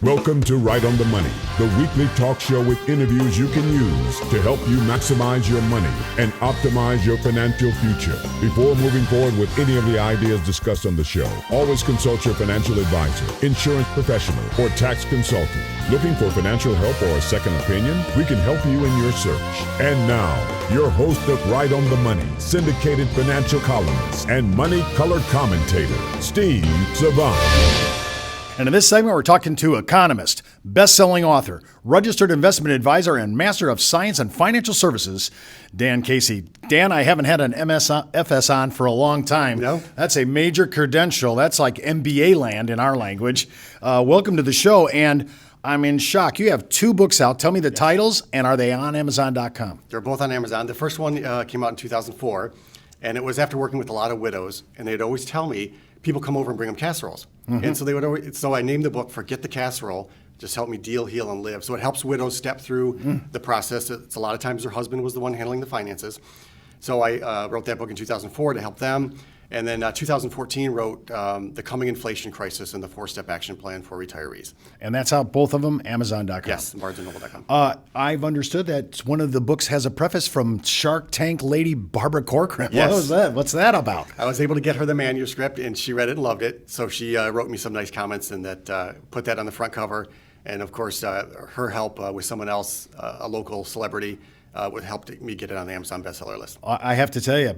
Welcome to Right on the Money, the weekly talk show with interviews you can use to help you maximize your money and optimize your financial future. Before moving forward with any of the ideas discussed on the show, always consult your financial advisor, insurance professional, or tax consultant. Looking for financial help or a second opinion? We can help you in your search. And now, your host of Right on the Money, syndicated financial columnist and money-colored commentator, Steve Savant. And in this segment, we're talking to economist, best-selling author, registered investment advisor, and master of science and financial services, Dan Casey. Dan, I haven't had an FS on for a long time. No? That's a major credential. That's like MBA land in our language. Welcome to the show, and I'm in shock. You have 2 books out. Tell me the titles, and are they on Amazon.com? They're both on Amazon. The first one came out in 2004, and it was after working with a lot of widows, and they'd always tell me, people come over and bring them casseroles. And so they would always, so I named the book Forget the Casserole, just help me deal, heal, and live. So it helps widows step through the process. It's a lot of times their husband was the one handling the finances. So I wrote that book in 2004 to help them. And then 2014 wrote The Coming Inflation Crisis and the 4-Step Action Plan for Retirees. And that's out, both of them, Amazon.com. Yes, BarnesandNoble.com. I've understood that one of the books has a preface from Shark Tank lady Barbara Corcoran. Yes. What was that? What's that about? I was able to get her the manuscript, and she read it and loved it. So she wrote me some nice comments and that put that on the front cover. And of course, her help with someone else, a local celebrity, would help me get it on the Amazon bestseller list. I have to tell you,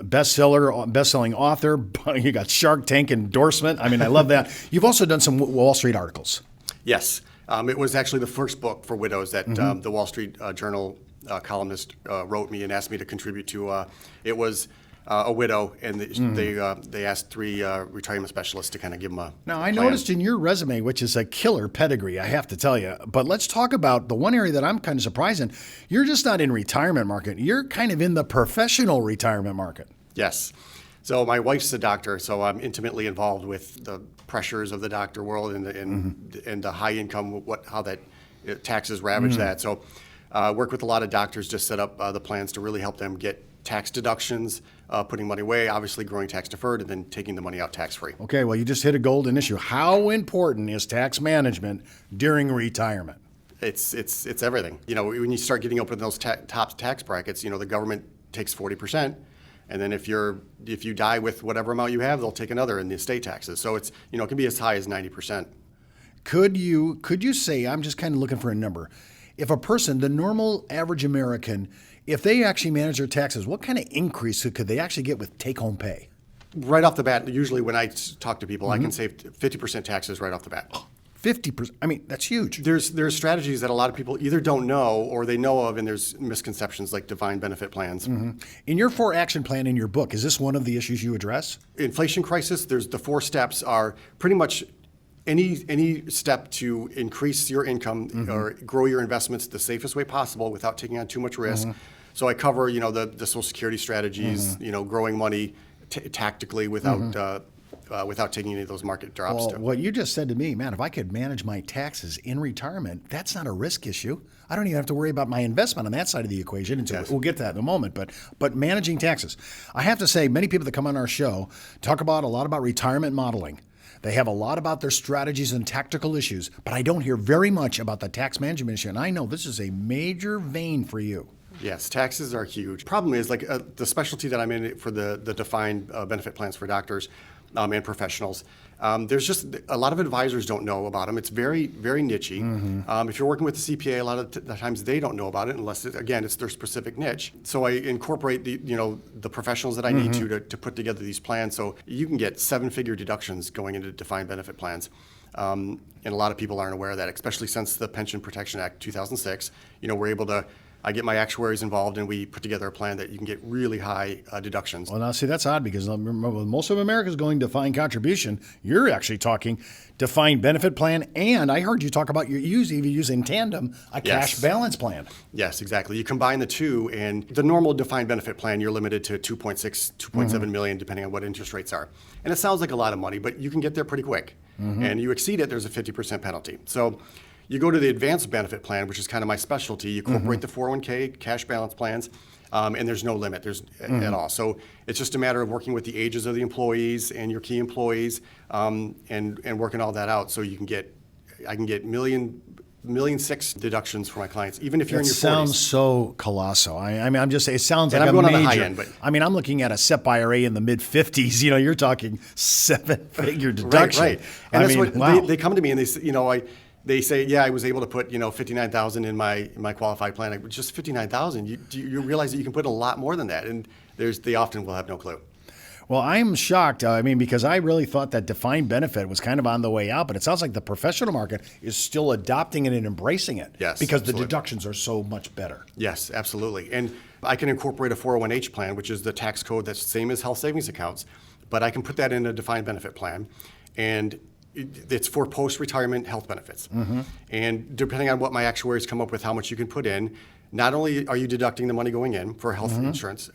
best-selling author. You got Shark Tank endorsement. I mean, I love that. You've also done some Wall Street articles. Yes. It was actually the first book for widows that the Wall Street Journal columnist wrote me and asked me to contribute to. It was a widow, and they asked 3 retirement specialists to kind of give them a Now, I plan. noticed in your resume, which is a killer pedigree, I have to tell you, but let's talk about the one area that I'm kind of surprised in. You're just not in retirement market. You're kind of in the professional retirement market. Yes. So my wife's a doctor, so I'm intimately involved with the pressures of the doctor world and the high income, how that taxes ravage that. So I work with a lot of doctors, just set up the plans to really help them get tax deductions, putting money away, obviously growing tax deferred, and then taking the money out tax free. Okay, well, you just hit a golden issue. How important is tax management during retirement? It's everything. You know, when you start getting up in those top tax brackets, you know, the government takes 40%, and then if you die with whatever amount you have, they'll take another in the estate taxes. So it's, you know, it can be as high as 90%. Could you say, I'm just kind of looking for a number, if a person, the normal average American, if they actually manage their taxes, what kind of increase could they actually get with take-home pay? Right off the bat, usually when I talk to people, I can save 50% taxes right off the bat. 50%. I mean, that's huge. There's strategies that a lot of people either don't know or they know of, and there's misconceptions like defined benefit plans. In your 4-action plan in your book, is this one of the issues you address? Inflation crisis, there's the 4 steps are pretty much any step to increase your income or grow your investments the safest way possible without taking on too much risk. So I cover, you know, the Social Security strategies, you know, growing money tactically without taking any of those market drops. Well, what you just said to me, man, if I could manage my taxes in retirement, that's not a risk issue. I don't even have to worry about my investment on that side of the equation. And so we'll get to that in a moment. But managing taxes, I have to say, many people that come on our show talk a lot about retirement modeling. They have a lot about their strategies and tactical issues, but I don't hear very much about the tax management issue. And I know this is a major vein for you. Yes, taxes are huge. Problem is, like the specialty that I'm in for the defined benefit plans for doctors and professionals, there's just a lot of advisors don't know about them. It's very, very niche-y. If you're working with the CPA, a lot of the times they don't know about it unless, it's their specific niche. So I incorporate the professionals that I need to put together these plans. So you can get 7-figure deductions going into defined benefit plans. And a lot of people aren't aware of that, especially since the Pension Protection Act 2006. You know, we're able to I get my actuaries involved, and we put together a plan that you can get really high deductions. Well, now, see, that's odd because most of America's going defined contribution. You're actually talking defined benefit plan, and I heard you talk about you use in tandem a cash balance plan. Yes, exactly. You combine the two, and the normal defined benefit plan, you're limited to 2.6, 2.7 million, depending on what interest rates are. And it sounds like a lot of money, but you can get there pretty quick. And you exceed it, there's a 50% penalty. So you go to the advanced benefit plan, which is kind of my specialty. You incorporate the 401k, cash balance plans, and there's no limit at all. So it's just a matter of working with the ages of the employees and your key employees and working all that out so you can get I can get million six deductions for my clients, even if you're in your 40s. Sounds so colossal. I mean, I'm just saying, it sounds And like I'm a going on major. the high end, but I mean, I'm looking at a SEP IRA in the mid 50s. You know, you're talking 7-figure deduction. Right. And I that's mean, what wow. they come to me and they say, they say, yeah, I was able to put, $59,000 in my qualified plan. Just $59,000. You realize that you can put a lot more than that, and they often will have no clue. Well, I'm shocked. I mean, because I really thought that defined benefit was kind of on the way out, but it sounds like the professional market is still adopting it and embracing it. Yes, because absolutely. the deductions are so much better. Yes, absolutely. And I can incorporate a 401h plan, which is the tax code that's the same as health savings accounts, but I can put that in a defined benefit plan, and it's for post-retirement health benefits. And depending on what my actuaries come up with, how much you can put in, not only are you deducting the money going in for health insurance,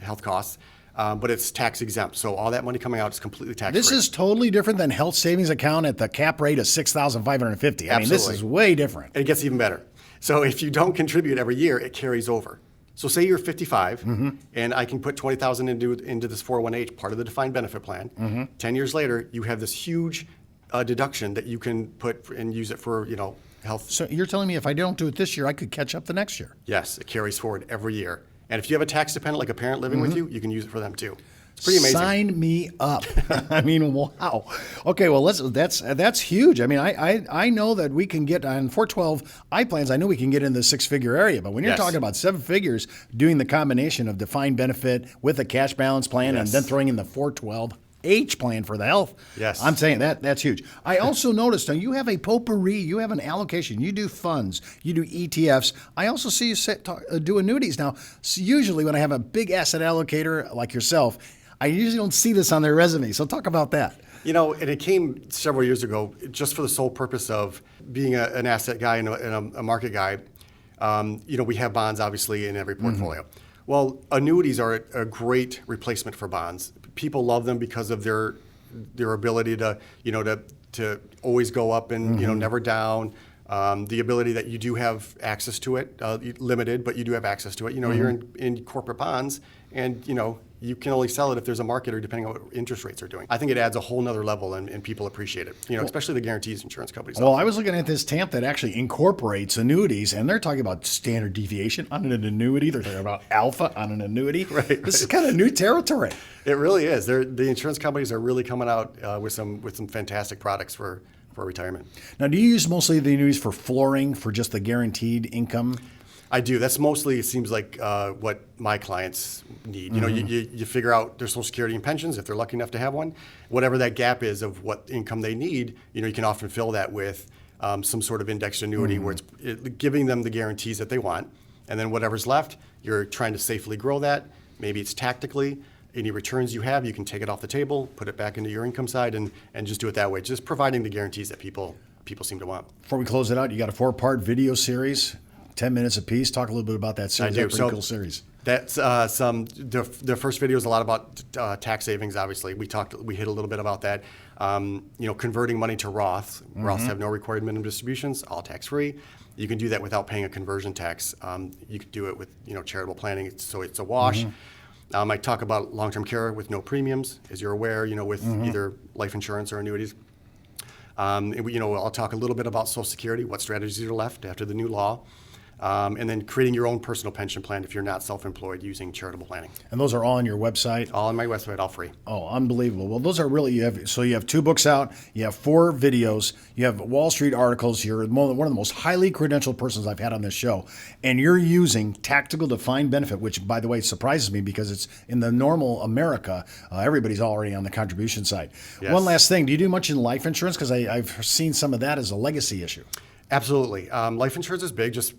health costs, but it's tax exempt. So all that money coming out is completely tax free. This is totally different than health savings account at the cap rate of $6,550. I mean, this Absolutely. is way different. And it gets even better. So if you don't contribute every year, it carries over. So say you're 55, and I can put $20,000 into this 401h, part of the defined benefit plan. 10 years later, you have this huge deduction that you can put and use it for, health. So you're telling me if I don't do it this year, I could catch up the next year? Yes, it carries forward every year. And if you have a tax dependent, like a parent living with you, you can use it for them too. It's pretty amazing. Sign me up. I mean, wow. Okay, well, that's huge. I mean, I know that we can get on 412 I plans. I know we can get in the 6-figure area, but when you're Yes. talking about 7 figures, doing the combination of defined benefit with a cash balance plan, and Yes. then throwing in the 412H plan for the health. Yes. I'm saying that's huge. I also noticed now you have a potpourri, you have an allocation, you do funds, you do ETFs. I also see you do annuities. Now, usually when I have a big asset allocator like yourself, I usually don't see this on their resume. So talk about that. And it came several years ago just for the sole purpose of being an asset guy and a market guy. We have bonds obviously in every portfolio. Well, annuities are a great replacement for bonds. People love them because of their ability to always go up and never down. The ability that you do have access to it, limited, but you do have access to it. You're in corporate bonds, and you can only sell it if there's a market or depending on what interest rates are doing. I think it adds a whole nother level, and people appreciate it. Especially the guarantees insurance companies. Well, I was looking at this TAMP that actually incorporates annuities, and they're talking about standard deviation on an annuity. They're talking about alpha on an annuity. Right. This is kind of new territory. It really is. The insurance companies are really coming out with some fantastic products for retirement. Now, do you use mostly the annuities for flooring, for just the guaranteed income? I do. That's mostly, it seems like, what my clients need. You figure out their Social Security and pensions, if they're lucky enough to have one. Whatever that gap is of what income they need, you can often fill that with some sort of indexed annuity where it's giving them the guarantees that they want. And then whatever's left, you're trying to safely grow that. Maybe it's tactically. Any returns you have, you can take it off the table, put it back into your income side, and just do it that way. Just providing the guarantees that people seem to want. Before we close it out, you got a 4-part video series, 10 minutes apiece. Talk a little bit about that series. I do. That's a pretty cool series. That's the first video is a lot about tax savings. Obviously, we hit a little bit about that. Converting money to Roths. Roths have no required minimum distributions, all tax free. You can do that without paying a conversion tax. You can do it with charitable planning, so it's a wash. I talk about long-term care with no premiums, as you're aware. With either life insurance or annuities. I'll talk a little bit about Social Security, what strategies are left after the new law. And then creating your own personal pension plan if you're not self-employed using charitable planning. And those are all on your website? All on my website, all free. Oh, unbelievable. Well, those are really, you have 2 books out, you have 4 videos, you have Wall Street articles, you're one of the most highly credentialed persons I've had on this show, and you're using tactical defined benefit, which, by the way, surprises me because it's in the normal America, everybody's already on the contribution side. Yes. One last thing, do you do much in life insurance? Because I've seen some of that as a legacy issue. Absolutely. Life insurance is big. Just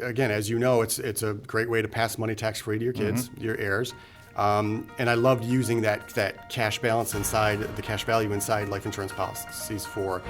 again, as you know, it's a great way to pass money tax-free to your kids, your heirs. And I loved using that cash balance inside, the cash value inside life insurance policies for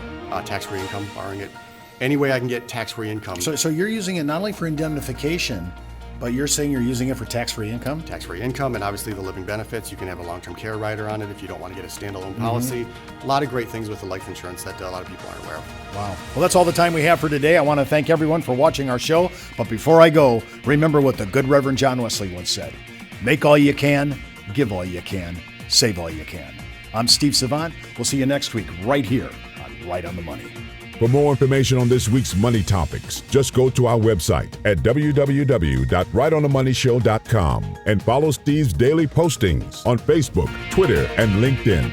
tax-free income, borrowing it any way I can get tax-free income. So you're using it not only for indemnification, but you're saying you're using it for tax-free income? Tax-free income, and obviously the living benefits. You can have a long-term care rider on it if you don't want to get a standalone policy. A lot of great things with the life insurance that a lot of people aren't aware of. Wow. Well, that's all the time we have for today. I want to thank everyone for watching our show. But before I go, remember what the good Reverend John Wesley once said. Make all you can, give all you can, save all you can. I'm Steve Savant. We'll see you next week right here on Right on the Money. For more information on this week's money topics, just go to our website at www.rightonthemoneyshow.com and follow Steve's daily postings on Facebook, Twitter, and LinkedIn.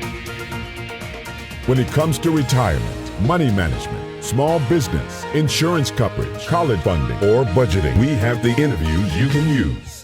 When it comes to retirement, money management, small business, insurance coverage, college funding, or budgeting, we have the interviews you can use.